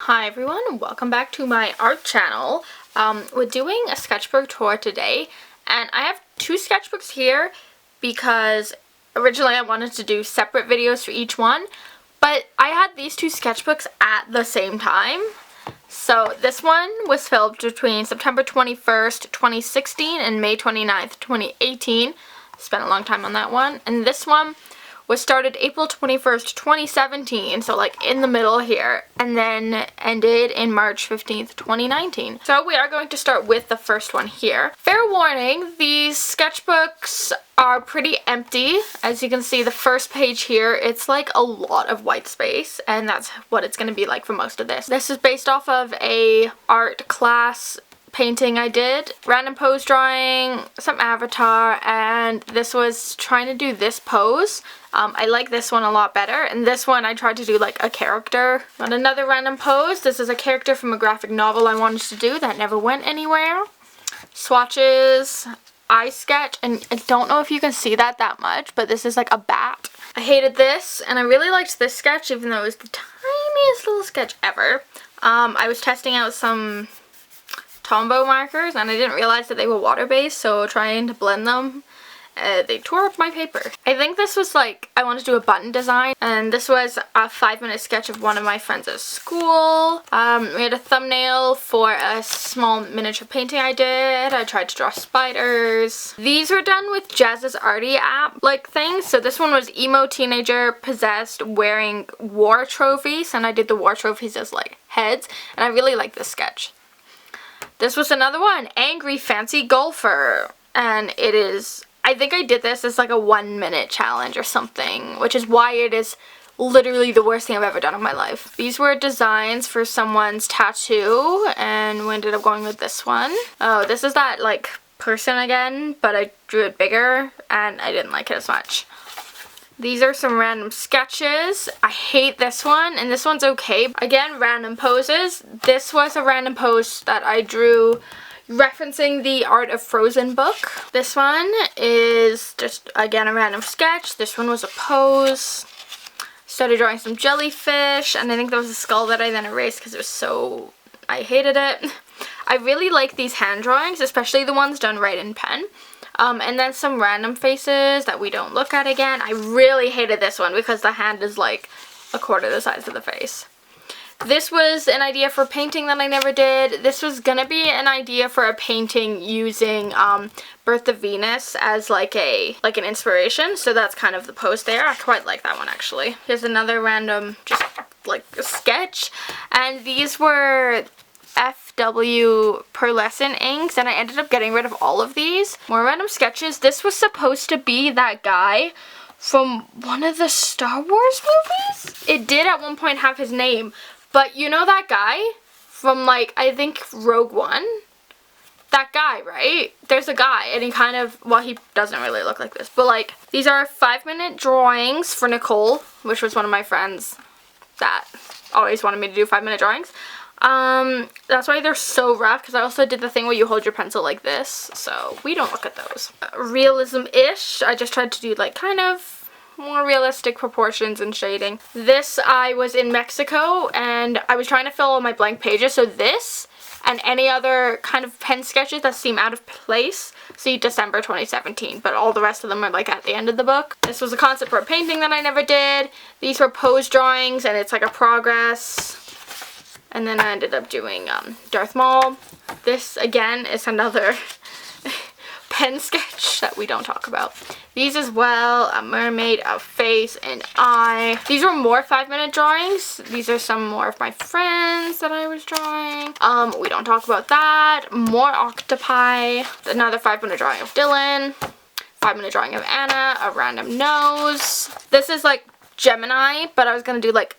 Hi everyone, welcome back to my art channel. We're doing a sketchbook tour today, and I have two sketchbooks here because originally I wanted to do separate videos for each one, but I had these two sketchbooks at the same time. So this one was filmed between September 21st, 2016 and May 29th, 2018. Spent a long time on that one. And this one was started April 21st, 2017, so like in the middle here, and then ended in March 15th, 2019. So we are going to start with the first one here. Fair warning, these sketchbooks are pretty empty. As you can see, the first page here, it's like a lot of white space, and that's what it's going to be like for most of this. This is based off of a art class painting I did, random pose drawing, some avatar, and this was trying to do this pose. I like this one a lot better, and this one I tried to do like a character. But another random pose, this is a character from a graphic novel I wanted to do that never went anywhere. Swatches, eye sketch, and I don't know if you can see that much, but this is like a bat. I hated this, and I really liked this sketch even though it was the tiniest little sketch ever. I was testing out some Tombow markers and I didn't realize that they were water-based, so trying to blend them, they tore up my paper. I think this was like, I wanted to do a button design, and this was a 5-minute sketch of one of my friends at school. We had a thumbnail for a small miniature painting I did. I tried to draw spiders. These were done with Jazz's Arty app like things. So this one was emo teenager possessed wearing war trophies, and I did the war trophies as like heads, and I really like this sketch. This was another one, angry fancy golfer, and it is, I think I did this as like a 1-minute challenge or something, which is why it is literally the worst thing I've ever done in my life. These were designs for someone's tattoo, and we ended up going with this one. Oh, this is that like person again, but I drew it bigger and I didn't like it as much. These are some random sketches. I hate this one, and this one's okay. Again, random poses. This was a random pose that I drew referencing the Art of Frozen book. This one is just, again, a random sketch. This one was a pose. Started drawing some jellyfish, and I think there was a skull that I then erased because it was so, I hated it. I really like these hand drawings, especially the ones done right in pen. And then some random faces that we don't look at again. I really hated this one because the hand is like a quarter the size of the face. This was an idea for painting that I never did. This was gonna be an idea for a painting using Birth of Venus as like an inspiration. So that's kind of the pose there. I quite like that one actually. Here's another random just like a sketch. And these were FW pearlescent inks, and I ended up getting rid of all of these. More random sketches. This was supposed to be that guy from one of the Star Wars movies. It did at one point have his name, but you know that guy from like, I think Rogue One? That guy, right? There's a guy, and he kind of, well, he doesn't really look like this, but like, these are 5-minute drawings for Nicole, which was one of my friends that always wanted me to do 5-minute drawings. That's why they're so rough, because I also did the thing where you hold your pencil like this, so we don't look at those. Realism-ish, I just tried to do like kind of more realistic proportions and shading. This, I was in Mexico, and I was trying to fill all my blank pages, so this and any other kind of pen sketches that seem out of place, see December 2017, but all the rest of them are like at the end of the book. This was a concept for a painting that I never did. These were pose drawings, and it's like a progress. And then I ended up doing Darth Maul. This, again, is another pen sketch that we don't talk about. These as well, a mermaid, a face, an eye. These were more 5-minute drawings. These are some more of my friends that I was drawing. We don't talk about that. More octopi. Another 5-minute drawing of Dylan. 5-minute drawing of Anna. A random nose. This is like Gemini, but I was going to do like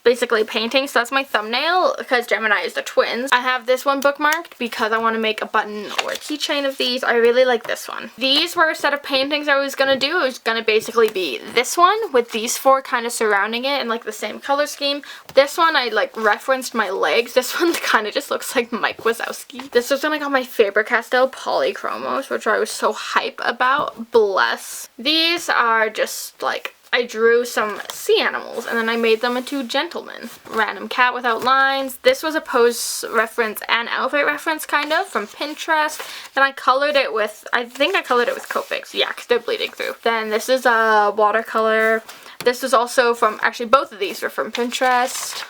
basically painting, so that's my thumbnail because Gemini is the twins. I have this one bookmarked because I want to make a button or a keychain of these. I really like this one. These were a set of paintings I was gonna do. It was gonna basically be this one with these 4 kind of surrounding it in like the same color scheme. This one I like referenced my legs. This one kind of just looks like Mike Wazowski. This was when I got my Faber-Castell polychromos, which I was so hype about. Bless. These are just like I drew some sea animals and then I made them into gentlemen. Random cat without lines. This was a pose reference and outfit reference kind of from Pinterest. Then I colored it with, I think I colored it with Copics. Yeah, because they're bleeding through. Then this is a watercolor. This is also from, actually both of these are from Pinterest.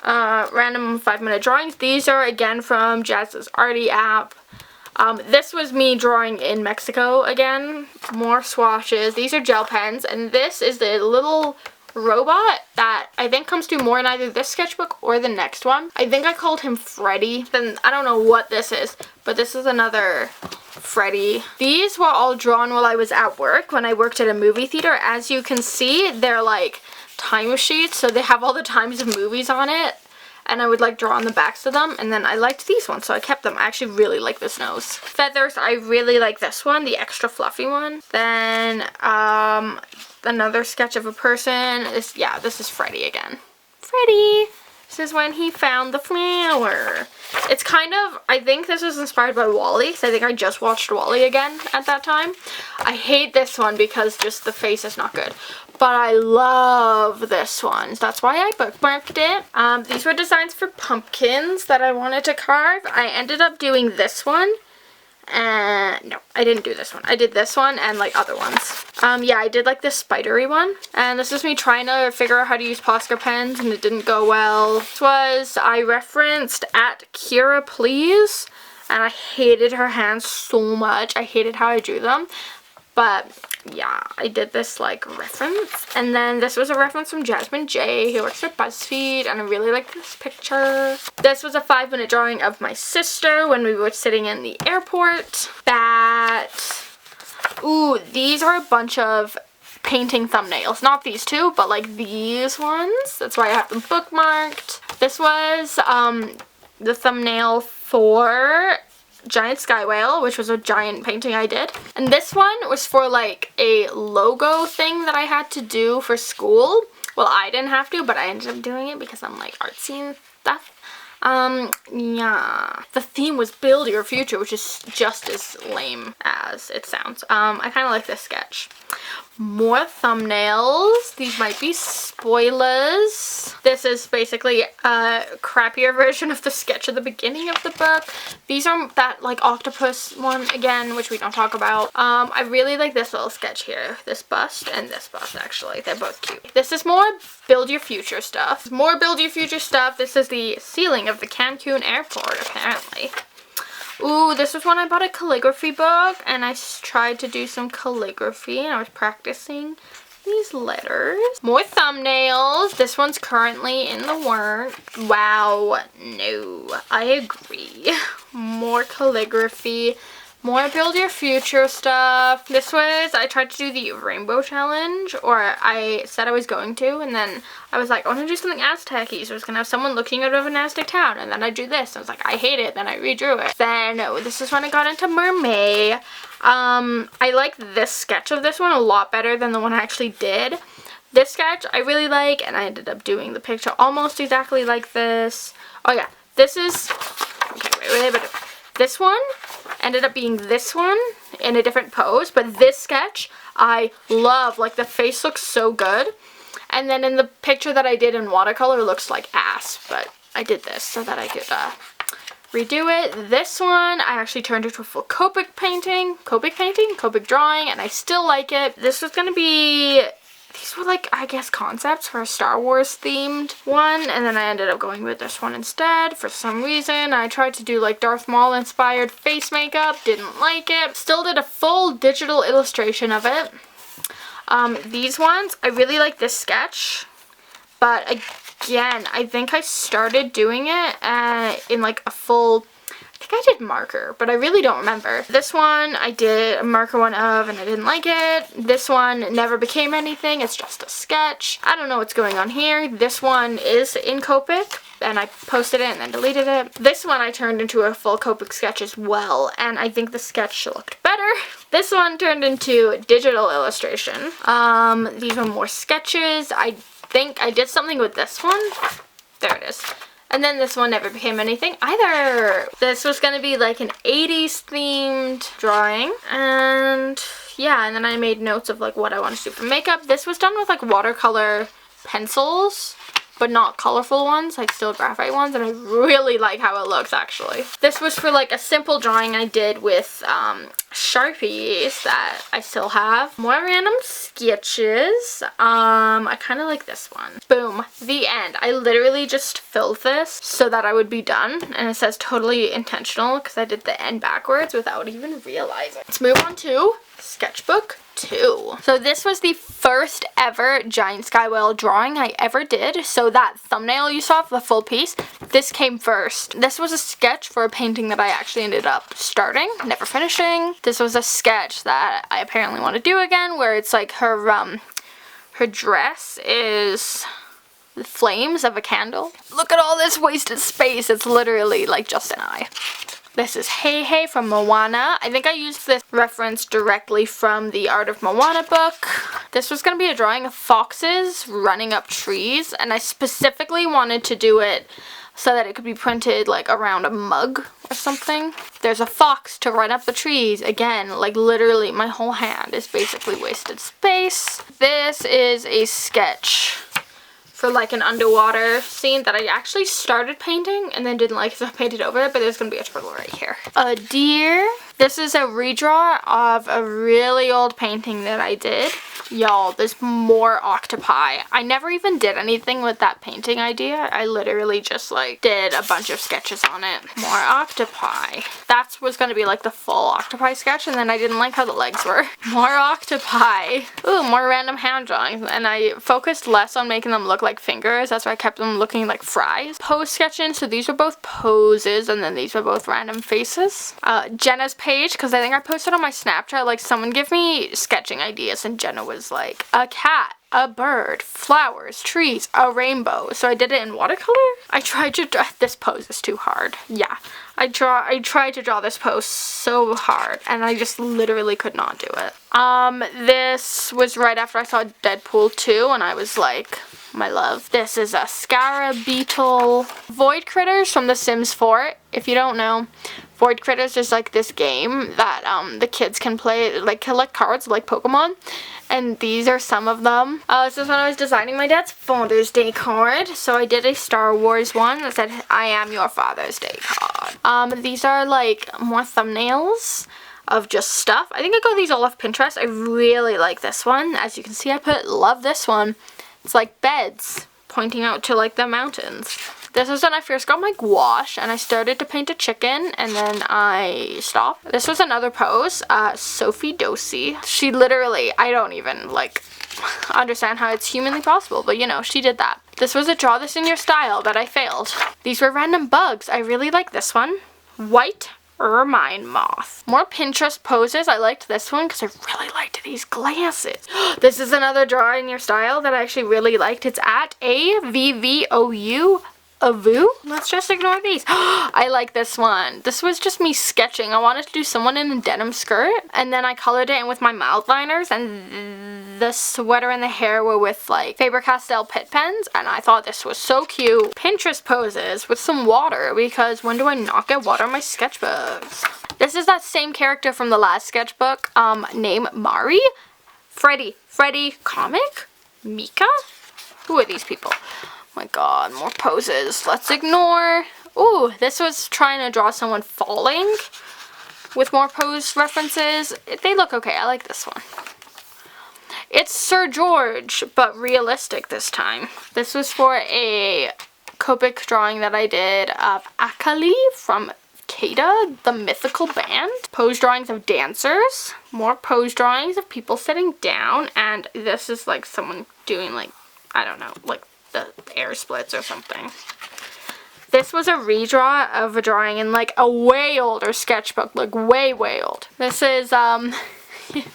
Random 5-minute drawings. These are again from Jazz's Arty app. This was me drawing in Mexico again. More swatches. These are gel pens, and this is the little robot that I think comes through more in either this sketchbook or the next one. I think I called him Freddy. Then I don't know what this is, but this is another Freddy. These were all drawn while I was at work when I worked at a movie theater. As you can see, they're like time sheets, so they have all the times of movies on it. And I would like draw on the backs of them, and then I liked these ones, so I kept them. I actually really like this nose. Feathers, I really like this one, the extra fluffy one. Then another sketch of a person. This is Freddy again. Freddy! This is when he found the flower. It's kind of, I think this was inspired by WALL-E, because I think I just watched WALL-E again at that time. I hate this one because just the face is not good. But I love this one. That's why I bookmarked it. These were designs for pumpkins that I wanted to carve. I ended up doing this one. And no, I didn't do this one. I did this one and like other ones. Yeah, I did like this spidery one. And this is me trying to figure out how to use Posca pens, and it didn't go well. This was, I referenced at Kira Please. And I hated her hands so much. I hated how I drew them. But yeah, I did this like reference. And then this was a reference from Jasmine J, who works at BuzzFeed, and I really like this picture. This was a 5-minute drawing of my sister when we were sitting in the airport. That, ooh, these are a bunch of painting thumbnails. Not these two, but like these ones. That's why I have them bookmarked. This was the thumbnail for Giant Sky Whale, which was a giant painting I did. And this one was for like a logo thing that I had to do for school. Well, I didn't have to, but I ended up doing it because I'm like artsy and stuff. Yeah. The theme was build your future, which is just as lame as it sounds. I kind of like this sketch. More thumbnails. These might be spoilers. This is basically a crappier version of the sketch at the beginning of the book. These are that like octopus one again, which we don't talk about. I really like this little sketch here. This bust and this bust, actually. They're both cute. This is more build your future stuff. More build your future stuff. This is the ceiling of the Cancun airport, apparently. Ooh, this was when I bought a calligraphy book, and I tried to do some calligraphy, and I was practicing these letters. More thumbnails. This one's currently in the work. Wow, no, I agree. More calligraphy. More build your future stuff. This was, I tried to do the rainbow challenge, or I said I was going to, and then I was like, I want to do something Aztec-y, so I was going to have someone looking out of an Aztec town, and then I drew this. I was like, I hate it, then I redrew it. Then, this is when I got into mermaid. I like this sketch of this one a lot better than the one I actually did. This sketch I really like, and I ended up doing the picture almost exactly like this. Oh yeah, this is, okay, wait. This one ended up being this one in a different pose, but this sketch I love. Like, the face looks so good. And then in the picture that I did in watercolor, it looks like ass, but I did this so that I could redo it. This one I actually turned into a full Copic drawing, and I still like it. This was gonna be, these were like, I guess, concepts for a Star Wars themed one, and then I ended up going with this one instead for some reason. I tried to do like Darth Maul inspired face makeup, didn't like it. Still did a full digital illustration of it. These ones, I really like this sketch, but again, I think I started doing it in like a full, I think I did marker, but I really don't remember. This one I did a marker one of, and I didn't like it. This one never became anything. It's just a sketch. I don't know what's going on here. This one is in Copic, and I posted it and then deleted it. This one I turned into a full Copic sketch as well, and I think the sketch looked better. This one turned into digital illustration. These are more sketches. I think I did something with this one. There it is. And then this one never became anything either. This was going to be like an 80s themed drawing. And yeah, and then I made notes of like what I wanted to do for makeup. This was done with like watercolor pencils, but not colorful ones, like still graphite ones, and I really like how it looks actually. This was for like a simple drawing I did with Sharpies that I still have. More random sketches. I kind of like this one. Boom, the end. I literally just filled this so that I would be done, and it says totally intentional because I did the end backwards without even realizing. Let's move on to Sketchbook 2. So this was the first ever giant sky whale drawing I ever did. So that thumbnail you saw for the full piece, this came first. This was a sketch for a painting that I actually ended up starting, never finishing. This was a sketch that I apparently want to do again, where it's like her dress is the flames of a candle. Look at all this wasted space. It's literally like just an eye. This is Hey Hey from Moana. I think I used this reference directly from the Art of Moana book. This was going to be a drawing of foxes running up trees, and I specifically wanted to do it so that it could be printed like around a mug or something. There's a fox to run up the trees. Again, like literally my whole hand is basically wasted space. This is a sketch for like an underwater scene that I actually started painting and then didn't like, so I painted over it, but there's gonna be a turtle right here. A deer. This is a redraw of a really old painting that I did. Y'all, there's more octopi. I never even did anything with that painting idea. I literally just like did a bunch of sketches on it. More octopi. That was gonna be like the full octopi sketch, and then I didn't like how the legs were. More octopi. Ooh, more random hand drawings. And I focused less on making them look like fingers. That's why I kept them looking like fries. Pose sketching. So these were both poses, and then these were both random faces. Jenna's page, because I think I posted on my Snapchat, like, someone give me sketching ideas, and Jenna was like, a cat, a bird, flowers, trees, a rainbow. So I did it in watercolor. I tried to draw, this pose is too hard. Yeah, I tried to draw this pose so hard, and I just literally could not do it. This was right after I saw Deadpool 2, and I was like, my love. This is a scarab beetle. Void Critters from The Sims 4. If you don't know, Void Critters is like this game that the kids can play, like collect cards like Pokemon, and these are some of them. This is when I was designing my dad's Father's Day card. So I did a Star Wars one that said, I am your Father's Day card. These are like more thumbnails of just stuff. I think I got these all off Pinterest. I really like this one. As you can see, I put love this one. It's like beds pointing out to like the mountains. This was when I first got my gouache, and I started to paint a chicken, and then I stopped. This was another pose, Sophie Dosey. She literally, I don't even like understand how it's humanly possible, but you know, she did that. This was a draw this in your style that I failed. These were random bugs. I really like this one. White ermine moth. More Pinterest poses. I liked this one because I really liked these glasses. This is another draw in your style that I actually really liked. It's at AVVOU. Avu? Let's just ignore these. I like this one. This was just me sketching. I wanted to do someone in a denim skirt, and then I colored it in with my mild liners, and the sweater and the hair were with like Faber-Castell Pitt pens, and I thought this was so cute. Pinterest poses with some water, because when do I not get water in my sketchbooks? This is that same character from the last sketchbook, named Mari. Freddy comic? Mika? Who are these people? My god, more poses. Let's ignore. Ooh, this was trying to draw someone falling with more pose references. They look okay. I like this one. It's Sir George, but realistic this time. This was for a Copic drawing that I did of Akali from Kada, the mythical band. Pose drawings of dancers. More pose drawings of people sitting down. And this is like someone doing like, I don't know, like the air splits or something. This was a redraw of a drawing in like a way older sketchbook, like way old. This is this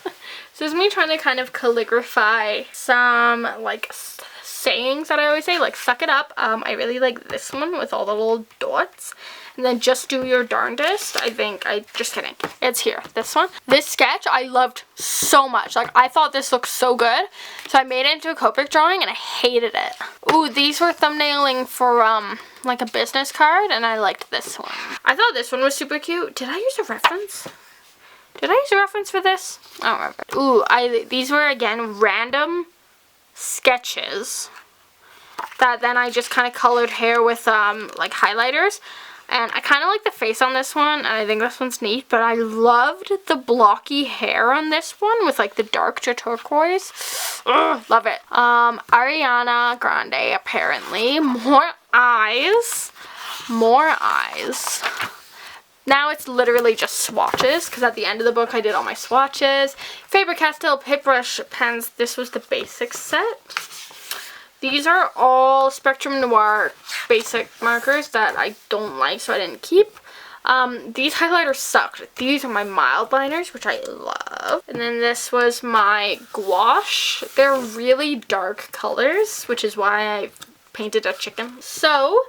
is me trying to kind of calligraphy some like sayings that I always say, like suck it up. I really like this one with all the little dots. And then just do your darndest. Just kidding. It's here. This one. This sketch I loved so much. Like, I thought this looked so good. So I made it into a Copic drawing, and I hated it. Ooh, these were thumbnailing for, like a business card, and I liked this one. I thought this one was super cute. Did I use a reference? Did I use a reference for this? I don't remember. Ooh, these were, again, random sketches that then I just kind of colored hair with, like, highlighters. And I kind of like the face on this one, and I think this one's neat, but I loved the blocky hair on this one with, like, the dark to turquoise. Ugh, love it. Ariana Grande, apparently. More eyes. More eyes. Now it's literally just swatches, because at the end of the book I did all my swatches. Faber-Castell Paintbrush pens. This was the basic set. These are all Spectrum Noir basic markers that I don't like, so I didn't keep. These highlighters sucked. These are my mild liners, which I love. And then this was my gouache. They're really dark colors, which is why I painted a chicken. So,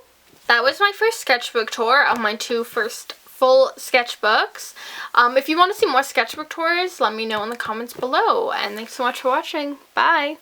that was my first sketchbook tour of my 2 first full sketchbooks. If you want to see more sketchbook tours, let me know in the comments below. And thanks so much for watching. Bye!